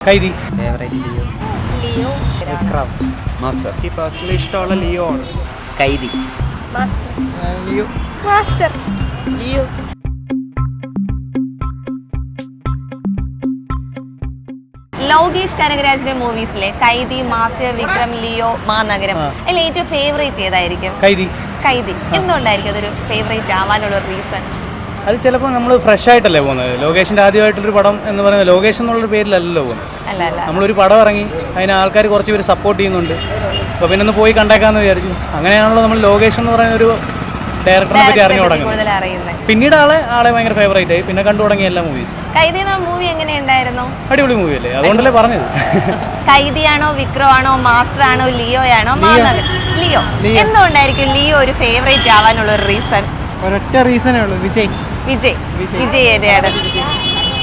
കൈതി favourite Leo. Leo. Vikram Master. എനിക്ക് personally ഇഷ്ടമുള്ള Leo ആണ്. Kaithi. Master. Leo. Master. Leo. Lokesh കനകരാജിന്റെ മൂവീസിലെ കൈതി, മാസ്റ്റർ, വിക്രം, ലിയോ, മാനഗരം അതിൽ ഏറ്റവും ഫേവറേറ്റ് ഏതായിരിക്കും? കൈതി. കൈതി. എന്തുകൊണ്ടായിരിക്കും അതൊരു ഫേവറേറ്റ് ആവാനുള്ള റീസൺ? അത് ചിലപ്പോൾ നമ്മൾ ഫ്രഷ് ആയിട്ടല്ലേ പോകുന്നത്. ലോകേഷിൻ്റെ ആദ്യമായിട്ടൊരു പടം എന്ന് പറയുന്നത് ലോകേഷ് എന്നുള്ളൊരു പേരിലല്ലല്ലോ പോകുന്നത്. അല്ല അല്ല, നമ്മളൊരു പടം ഇറങ്ങി അതിന് ആൾക്കാർ കുറച്ച് പേര് സപ്പോർട്ട് ചെയ്യുന്നുണ്ട്. അപ്പോൾ പിന്നെ ഒന്ന് പോയി കണ്ടേക്കാമെന്ന് വിചാരിച്ചു. അങ്ങനെയാണല്ലോ നമ്മൾ ലോകേഷ് എന്ന് പറയുന്ന ഒരു ഡയറക്ടറിനെ പറ്റി അറിഞ്ഞു തുടങ്ങുന്നത്. കൂടുതൽ അറിയുന്നത് പിന്നീട് ആളെ ഭയങ്കര ഫേവറേറ്റ് ആയി. പിന്നെ കണ്ടു തുടങ്ങിയ എല്ലാ മൂവീസും. കൈതി എന്ന മൂവി എങ്ങനെയുണ്ടായിരുന്നു? അടിപൊളി മൂവിയല്ലേ, അതുകൊണ്ടല്ലേ പറഞ്ഞത്. കൈതിയാണോ, വിക്രം ആണോ, മാസ്റ്റർ ആണോ, ലിയോ ആണോ, മാനഗരം? ലിയോ. എന്തുകൊണ്ടായിരിക്കും ലിയോ ഒരു ഫേവറേറ്റ് ആവാനുള്ള ഒരു റീസൺ? ഒരൊറ്റ റീസണേ ഉള്ളൂ, വിജയ്. വിജയ് ഏരിയാണ്.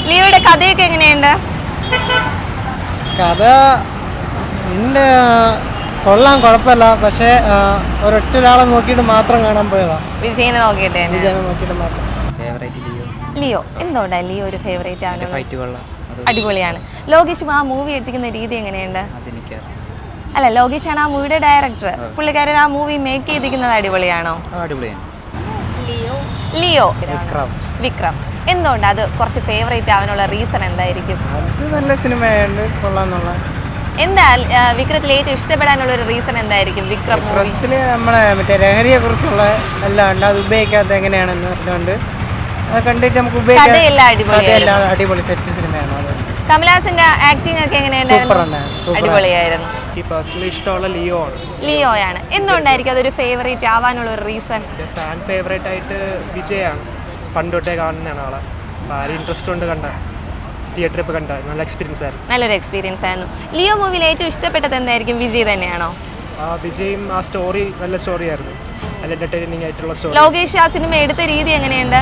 ലിയോയുടെ കഥയൊക്കെ എങ്ങനെയുണ്ട്? കഥ ഉണ്ട്, കൊള്ളാം, കുഴപ്പമില്ല. പക്ഷേ ഒരൊറ്റ ഒരാളെ നോക്കിയിട്ട് മാത്രം കാണാൻ പോയതാ. വിജയനെ നോക്കിയിട്ട് വിജയനെ നോക്കിയിട്ട് മാത്രം. Favourite Leo. ലിയോ. എന്തുകൊണ്ടാണ് ലിയോ ഒരു ഫേവറേറ്റ് ആവുന്നത്? ഫൈറ്റ് കൊള്ളാം. അടിപൊളിയാണ്. ലോകേഷ് ആ മൂവി എടുത്തിരിക്കുന്ന രീതി എങ്ങനെയുണ്ട്? അതെനിക്കറിയാം. അല്ല, ലോകേഷാണ് ആ മൂവിയുടെ ഡയറക്ടർ. പുള്ളിക്കാരൻ ആ മൂവി മേക്ക് ചെയ്തിരിക്കുന്നത് അടിപൊളിയാണോ? അടിപൊളിയാണ്. ലിയോ. ലിയോ. വിക്രം. എന്തുകൊണ്ട് അത് കുറച്ച് ഫേവറേറ്റ് ആവാനുള്ള റീസൺ എന്തായിരിക്കും? അത് നല്ല സിനിമയുണ്ട്, കൊള്ളാന്നുള്ള. എന്താ വിക്രത്തിൽ ഏറ്റവും ഇഷ്ടപ്പെടാനുള്ള ഒരു റീസൺ എന്തായിരിക്കും? വിക്രം മൂവി ചിത്രത്തില് നമ്മളെ മറ്റേ ലഹരിയെ കുറിച്ചുള്ള എല്ലാം ഉണ്ട്. അത് ഉപയോഗിക്കാത്ത എങ്ങനെയാണെന്ന് പറഞ്ഞുകൊണ്ട് അത് കണ്ടിട്ട് നമുക്ക് കഥയെല്ലാം കഥയെല്ലാം അടിപൊളി സെറ്റ് സിനിമയാണ്. അത് കമലഹാസന്റെ ആക്ടിംഗ് ഒക്കെ എങ്ങനെയുണ്ടായിരുന്നു? അടിപൊളിയായിരുന്നു. എനിക്ക് പേഴ്സണലി ഇഷ്ടമുള്ള ലിയോ ആണ്. ലിയോയാണ്. എന്തുകൊണ്ടായിരിക്കും അതൊരു ഫേവറേറ്റ് ആവാനുള്ള ഒരു റീസൺ? എൻ്റെ ഫാൻ ഫേവറേറ്റ് ആയിട്ട് വിജയാണ്. പണ്ട് തൊട്ടേ കാണുന്നതാണ് ആളെ. അപ്പോൾ ആരും ഇൻട്രസ്റ്റ് കൊണ്ട് കണ്ട തിയേറ്ററിൽ ഇപ്പോൾ കണ്ട നല്ല എക്സ്പീരിയൻസ് ആയിരുന്നു. നല്ലൊരു എക്സ്പീരിയൻസ് ആയിരുന്നു. ലിയോ മൂവിയിൽ ഏറ്റവും ഇഷ്ടപ്പെട്ടത് എന്തായിരിക്കും? വിജയ് തന്നെയാണോ? ആ വിജയും ആ സ്റ്റോറി നല്ല സ്റ്റോറി ആയിരുന്നു. നല്ല എൻ്റർടൈനിങ് ആയിട്ടുള്ള സ്റ്റോറി. ലോകേഷ് ആ സിനിമ എടുത്ത രീതി എങ്ങനെയുണ്ട്?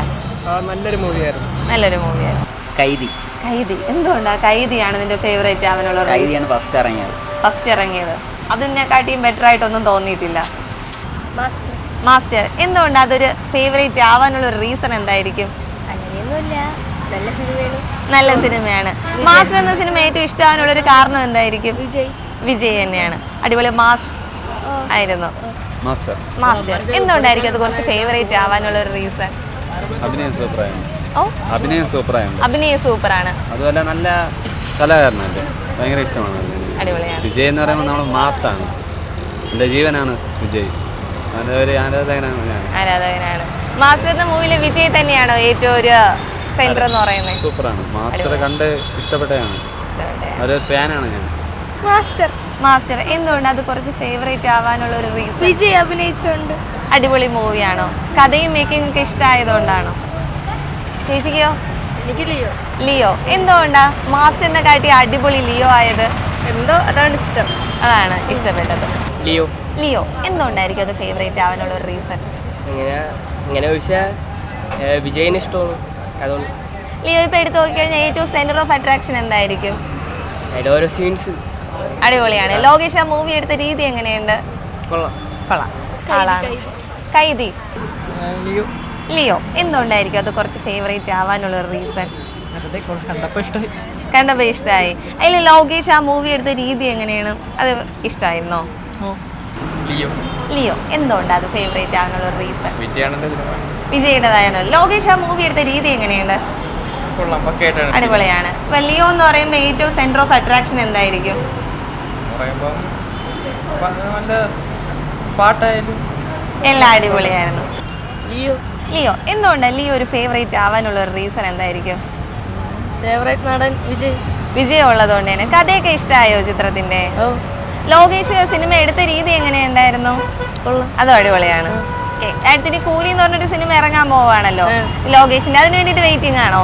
നല്ലൊരു മൂവിയായിരുന്നു. നല്ലൊരു മൂവിയായിരുന്നു. കൈതി. കൈതി. എന്തുകൊണ്ടാണ് കൈതിയാണ് നിന്റെ ഫേവറേറ്റ് ആവാനുള്ള കൈതിയാണ് ഫസ്റ്റ് ഇറങ്ങിയത്. ഫസ്റ്റ് ഇറങ്ങിയത്. അതിനെക്കാട്ടിയും ബെറ്റർ ആയിട്ടൊന്നും തോന്നിയിട്ടില്ല. മാസ്റ്റർ. മാസ്റ്റർ. എന്തുകൊണ്ട് അതൊരു ഫേവറേറ്റ് ആവാനുള്ള ഒരു റീസൺ എന്തായിരിക്കും? അങ്ങനെയൊന്നുമില്ല, നല്ല സിനിമയാണ്. നല്ല സിനിമയാണ്. മാസ്റ്റർ എന്ന സിനിമ ഏറ്റവും ഇഷ്ടമാവാനുള്ള ഒരു കാരണം എന്തായിരിക്കും? വിജയ്. വിജയ് തന്നെയാണ്. അടിപൊളി മാസ് ആയിരുന്നു. മാസ്റ്റർ. മാസ്റ്റർ. എന്തുകൊണ്ടായിരിക്കും അത് കുറച്ച് ഫേവറേറ്റ് ആവാനുള്ള ഒരു റീസൺ? അഭിനയം സൂപ്പറായിരുന്നു. ഓ, അഭിനയം സൂപ്പറായിരുന്നു. അഭിനയം സൂപ്പറാണ്. അതുപോലെ നല്ല കലാകാരനല്ലേ, ഭയങ്കര ഇഷ്ടമാണ്. അടിപൊളിയാണ്. വിജയ് എന്ന് പറയുമ്പോൾ നമ്മൾ മാസാണ്. എൻ്റെ ജീവനാണ് വിജയ്. അതൊരു ആരാധകനാണ് ഞാൻ. ആരാധകനാണ്. മാസ്റ്റർ എന്ന മൂവിയിലെ വിജയ് തന്നെയാണോ ഏറ്റവും ഒരു സെന്റർ എന്ന് പറയുന്നത്? സൂപ്പറാണ്. മാസ്റ്റർ കണ്ട് ഇഷ്ടപ്പെട്ടതാണ്. അതൊരു ഫാനാണ് ഞാൻ. മാസ്റ്റർ. മാസ്റ്റർ. എന്തുകൊണ്ട് അത് കുറച്ച് ഫേവറേറ്റ് ആവാനുള്ള ഒരു റീസൺ? വിജയ് അഭിനയിച്ചുകൊണ്ട്. അടിപൊളി മൂവിയാണോ? കഥയും മേക്കിംഗ് ഒക്കെ ഇഷ്ടമായതുകൊണ്ടാണോ? ചേച്ചിക്കോ? എനിക്ക് ലിയോ. ലിയോ. എന്തുകൊണ്ടാ മാസ്റ്ററിനെ കാട്ടി അടിപൊളി ലിയോ ആയത്? എന്തോ അതാണ് ഇഷ്ടം. അതാണ് ഇഷ്ടപ്പെട്ടത്. ലിയോ. ലിയോ. എന്തുകൊണ്ടായിരിക്കും അത് ഫേവറേറ്റ് ആവാനുള്ള ഒരു റീസൺ? ഇങ്ങനെ ചോദിച്ചാൽ വിജയിന് ഇഷ്ടമാണ്, അതുകൊണ്ട്. ലിയോ ഇപ്പോൾ എടുത്ത് നോക്കിക്കഴിഞ്ഞാൽ ഏറ്റവും സെന്റർ ഓഫ് അട്രാക്ഷൻ എന്തായിരിക്കും? അതിൽ ഓരോ സീൻസ് അടിപൊളിയാണ്. ലോകേഷ് ആ മൂവി എടുത്ത രീതി എങ്ങനെയുണ്ട്? കൊള്ളാം. കൊള്ളാം. ആളാണ്. കൈതി. ലിയോ. ലിയോ. എന്തുകൊണ്ടായിരിക്കും അത് കുറച്ച് ഫേവറേറ്റ് ആവാനുള്ള ഒരു റീസൺ? കണ്ടപ്പോൾ ഇഷ്ടമായി. കണ്ടപ്പോൾ ഇഷ്ടമായി. അതിൽ ലോകേഷ് ആ മൂവി എടുത്ത രീതി എങ്ങനെയാണ്? അത് ഇഷ്ടമായിരുന്നോ? ലിയോ. ലിയോ. എന്തുകൊണ്ടാണ് അത് ഫേവറേറ്റ് ആവാനുള്ള ഒരു റീസൺ? വിജയാണെൻ്റെ വിജയുടേതായാണോ? ലോകേഷ് ആ മൂവി എടുത്ത രീതി എങ്ങനെയുണ്ട്? കൊള്ളാം, പക്കയായിട്ടാണ്. അടിപൊളിയാണ്. ഇപ്പം ലിയോ എന്ന് പറയുമ്പോൾ ഏറ്റവും സെന്റർ ഓഫ് അട്രാക്ഷൻ എന്തായിരിക്കും? പറയുമ്പോൾ നല്ല പാട്ടായാലും എല്ലാം അടിപൊളിയായിരുന്നു. ലിയോ. ലിയോ. എന്തുകൊണ്ടാണ് ലിയോ ഒരു ഫേവറേറ്റ് ആവാനുള്ള ഒരു റീസൺ എന്തായിരിക്കും? ഫേവറേറ്റ് നടൻ വിജയ്. വിജയ് ഉള്ളതുകൊണ്ട് തന്നെ. കഥയൊക്കെ ഇഷ്ടമായോ ചിത്രത്തിന്റെ? ഓ, ലോകേഷ് സിനിമ എടുത്ത രീതി എങ്ങനെയുണ്ടായിരുന്നു? കൊള്ളാം. അതും അടിപൊളിയാണ്. അടുത്തിന് കൂലി എന്ന് പറഞ്ഞൊരു സിനിമ ഇറങ്ങാൻ പോവാണല്ലോ ലോകേഷിന്റെ. അതിന് വേണ്ടിയിട്ട് വെയിറ്റിംഗ് ആണോ?